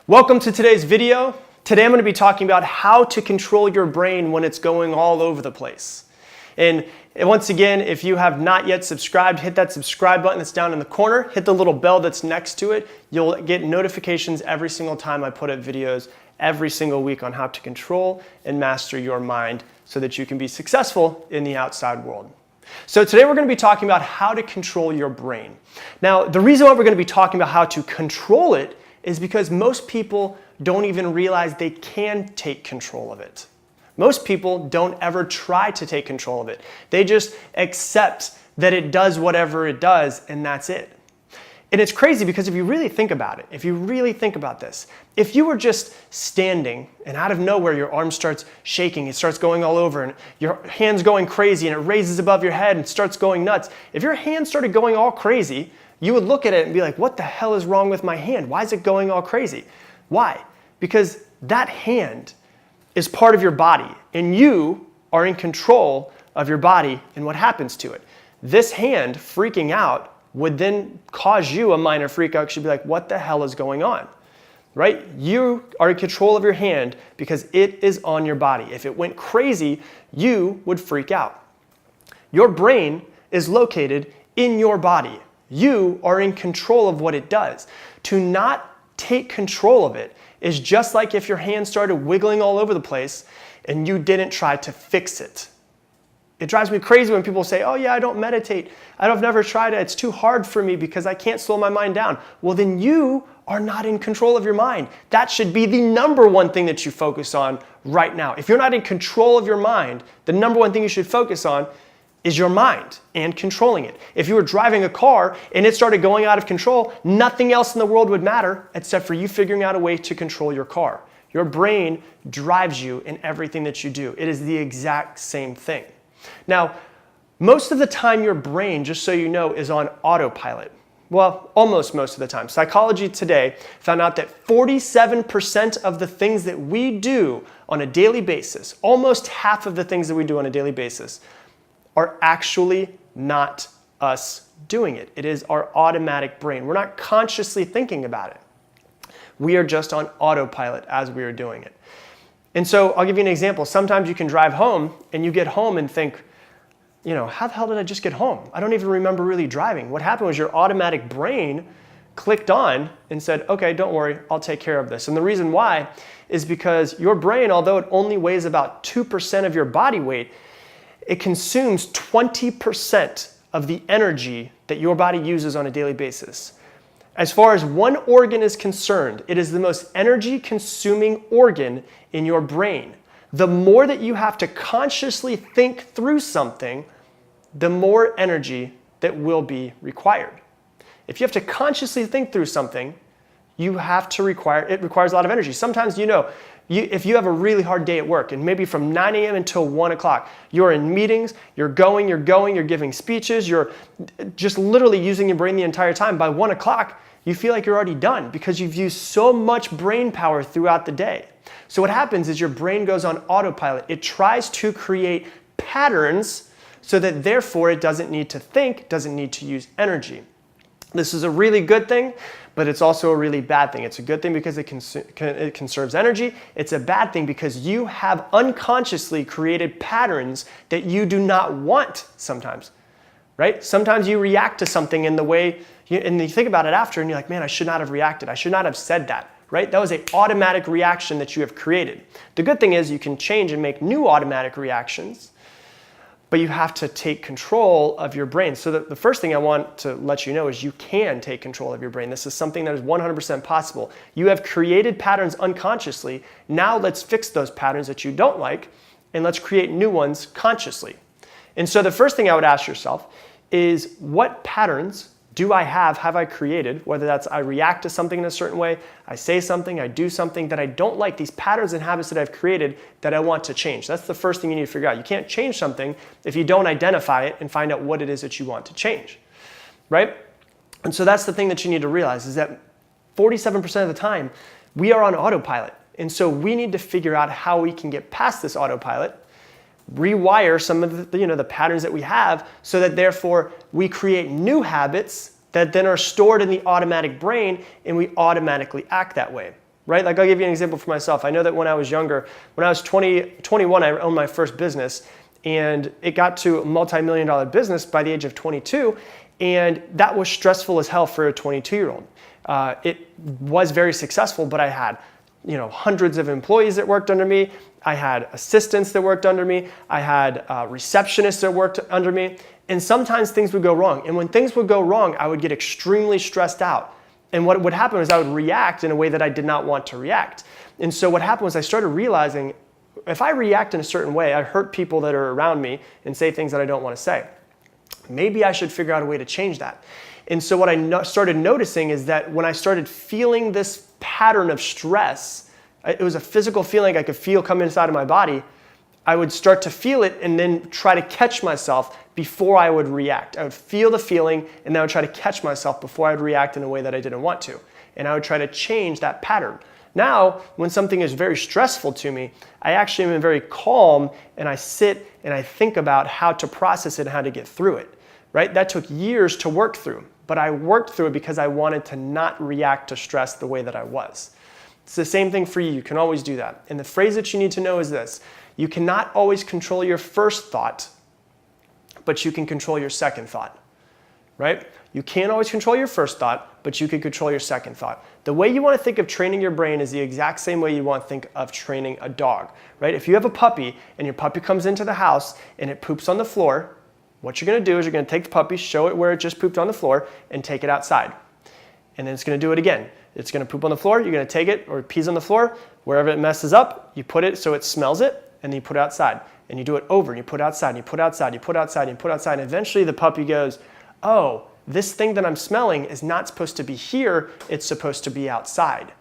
Welcome to today's video. Today I'm going to be talking about how to control your brain when it's going all over the place. And once again, if you have not yet subscribed, hit that subscribe button that's down in the corner. Hit the little bell that's next to it. You'll get notifications every single time I put up videos every single week on how to control and master your mind so that you can be successful in the outside world. So today we're going to be talking about how to control your brain. Now, the reason why we're going to be talking about how to control it is because most people don't even realize they can take control of it. Most people don't ever try to take control of it. They just accept that it does whatever it does, and that's it. And it's crazy because if you really think about it, if you really think about this, if you were just standing and out of nowhere your arm starts shaking, it starts going all over and your hand's going crazy and it raises above your head and starts going nuts. If your hand started going all crazy, you would look at it and be like, what the hell is wrong with my hand? Why is it going all crazy? Why? Because that hand is part of your body and you are in control of your body and what happens to it. This hand freaking out would then cause you a minor freak out because you'd be like, what the hell is going on? Right? You are in control of your hand because it is on your body. If it went crazy, you would freak out. Your brain is located in your body. You are in control of what it does. To not take control of it is just like if your hand started wiggling all over the place and you didn't try to fix it. It drives me crazy when people say, oh yeah, I don't meditate. I've never tried it. It's too hard for me because I can't slow my mind down. Well, then you are not in control of your mind. That should be the number one thing that you focus on right now. If you're not in control of your mind, the number one thing you should focus on is your mind and controlling it. If you were driving a car and it started going out of control, nothing else in the world would matter except for you figuring out a way to control your car. Your brain drives you in everything that you do. It is the exact same thing. Now, most of the time your brain, just so you know, is on autopilot. Well, almost most of the time. Psychology Today found out that 47% of the things that we do on a daily basis, almost half of the things that we do on a daily basis, are actually not us doing it. It is our automatic brain. We're not consciously thinking about it. We are just on autopilot as we are doing it. And so I'll give you an example. Sometimes you can drive home and you get home and think, how the hell did I just get home? I don't even remember really driving. What happened was your automatic brain clicked on and said, okay, don't worry, I'll take care of this. And the reason why is because your brain, although it only weighs about 2% of your body weight, it consumes 20% of the energy that your body uses on a daily basis. As far as one organ is concerned, it is the most energy-consuming organ in your brain. The more that you have to consciously think through something, the more energy that will be required. If you have to consciously think through something, it requires a lot of energy. Sometimes if you have a really hard day at work and maybe from 9 a.m. until 1 o'clock, you're in meetings, you're giving speeches, you're just literally using your brain the entire time. By 1 o'clock, you feel like you're already done because you've used so much brain power throughout the day. So what happens is your brain goes on autopilot. It tries to create patterns so that therefore it doesn't need to think, doesn't need to use energy. This is a really good thing, but it's also a really bad thing. It's a good thing because it conserves energy. It's a bad thing because you have unconsciously created patterns that you do not want sometimes, right? Sometimes you react to something in the way, and you think about it after and you're like, man, I should not have reacted. I should not have said that, right? That was an automatic reaction that you have created. The good thing is you can change and make new automatic reactions, but you have to take control of your brain. So the first thing I want to let you know is you can take control of your brain. This is something that is 100% possible. You have created patterns unconsciously. Now let's fix those patterns that you don't like, and let's create new ones consciously. And so the first thing I would ask yourself is, what patterns do I have I created, whether that's I react to something in a certain way, I say something, I do something that I don't like, these patterns and habits that I've created that I want to change. That's the first thing you need to figure out. You can't change something if you don't identify it and find out what it is that you want to change, right? And so that's the thing that you need to realize is that 47% of the time we are on autopilot. And so we need to figure out how we can get past this autopilot, rewire some of the patterns that we have so that therefore we create new habits that then are stored in the automatic brain and we automatically act that way. right? Like I'll give you an example for myself. I know that when I was younger, when I was 21, I owned my first business, and it got to a multi-million-dollar business by the age of 22, and that was stressful as hell for a 22-year-old. It was very successful, but I had hundreds of employees that worked under me. I had assistants that worked under me. I had receptionists that worked under me. And sometimes things would go wrong. And when things would go wrong, I would get extremely stressed out. And what would happen is I would react in a way that I did not want to react. And so what happened was I started realizing if I react in a certain way, I hurt people that are around me and say things that I don't want to say. Maybe I should figure out a way to change that. And so what I started noticing is that when I started feeling this pattern of stress, it was a physical feeling I could feel come inside of my body, I would start to feel it and then try to catch myself before I would react. I would feel the feeling and then I would try to catch myself before I would react in a way that I didn't want to. And I would try to change that pattern. Now, when something is very stressful to me, I actually am very calm and I sit and I think about how to process it and how to get through it, right? That took years to work through, but I worked through it because I wanted to not react to stress the way that I was. It's the same thing for you. You can always do that. And the phrase that you need to know is this: you cannot always control your first thought, but you can control your second thought, right? You can't always control your first thought, but you can control your second thought. The way you want to think of training your brain is the exact same way you want to think of training a dog, right? If you have a puppy and your puppy comes into the house and it poops on the floor, what you're going to do is you're going to take the puppy, show it where it just pooped on the floor, and take it outside. And then it's going to do it again. It's going to poop on the floor, you're going to take it, or it pees on the floor, wherever it messes up, you put it so it smells it, and then you put it outside. And you do it over, and you put it outside, and you put it outside, and you put it outside, and you put it outside, and eventually the puppy goes, oh, this thing that I'm smelling is not supposed to be here, it's supposed to be outside.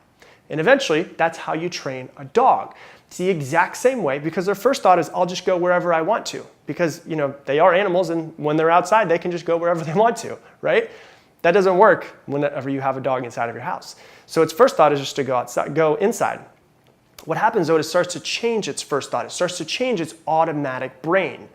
And eventually, that's how you train a dog. It's the exact same way, because their first thought is, I'll just go wherever I want to. Because, they are animals, and when they're outside, they can just go wherever they want to, right? That doesn't work whenever you have a dog inside of your house. So its first thought is just to go outside, go inside. What happens though, it starts to change its first thought. It starts to change its automatic brain.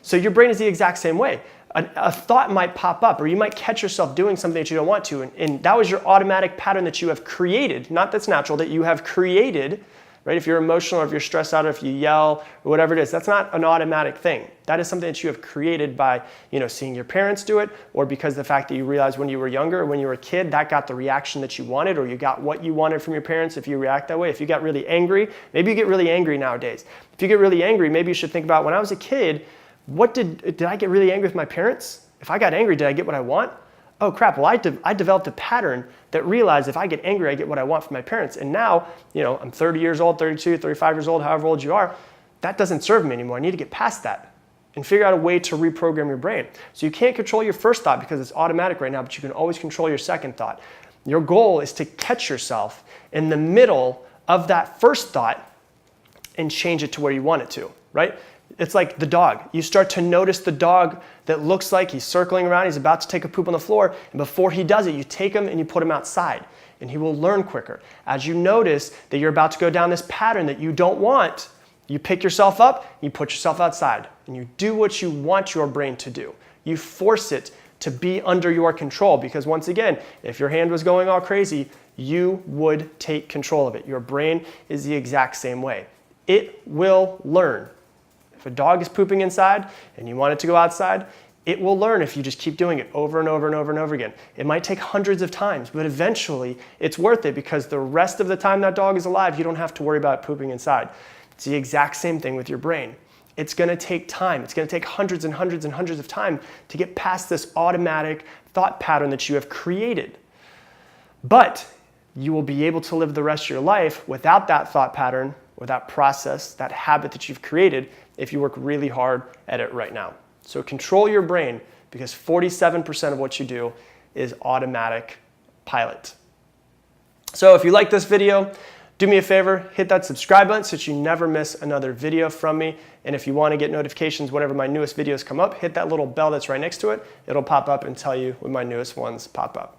So your brain is the exact same way. A thought might pop up, or you might catch yourself doing something that you don't want to, and that was your automatic pattern that you have created, not that's natural, that you have created, right? If you're emotional, or if you're stressed out, or if you yell, or whatever it is, that's not an automatic thing. That is something that you have created by, seeing your parents do it, or because the fact that you realized when you were younger, or when you were a kid, that got the reaction that you wanted, or you got what you wanted from your parents if you react that way. If you got really angry, maybe you get really angry nowadays. If you get really angry, maybe you should think about, when I was a kid, did I get really angry with my parents? If I got angry, did I get what I want? Oh crap, well I developed a pattern that realized if I get angry, I get what I want from my parents. And now, I'm 30 years old, 32, 35 years old, however old you are, that doesn't serve me anymore. I need to get past that and figure out a way to reprogram your brain. So you can't control your first thought because it's automatic right now, but you can always control your second thought. Your goal is to catch yourself in the middle of that first thought and change it to where you want it to, right? It's like the dog. You start to notice the dog that looks like he's circling around, he's about to take a poop on the floor, and before he does it, you take him and you put him outside, and he will learn quicker. As you notice that you're about to go down this pattern that you don't want, you pick yourself up, you put yourself outside, and you do what you want your brain to do. You force it to be under your control, because once again, if your hand was going all crazy, you would take control of it. Your brain is the exact same way. It will learn. If a dog is pooping inside and you want it to go outside, it will learn if you just keep doing it over and over and over and over again. It might take hundreds of times, but eventually it's worth it, because the rest of the time that dog is alive, you don't have to worry about it pooping inside. It's the exact same thing with your brain. It's going to take time. It's going to take hundreds and hundreds and hundreds of time to get past this automatic thought pattern that you have created. But you will be able to live the rest of your life without that thought pattern, or that process, that habit that you've created, if you work really hard at it right now. So control your brain, because 47% of what you do is automatic pilot. So if you like this video, do me a favor, hit that subscribe button so that you never miss another video from me. And if you want to get notifications whenever my newest videos come up, hit that little bell that's right next to it. It'll pop up and tell you when my newest ones pop up.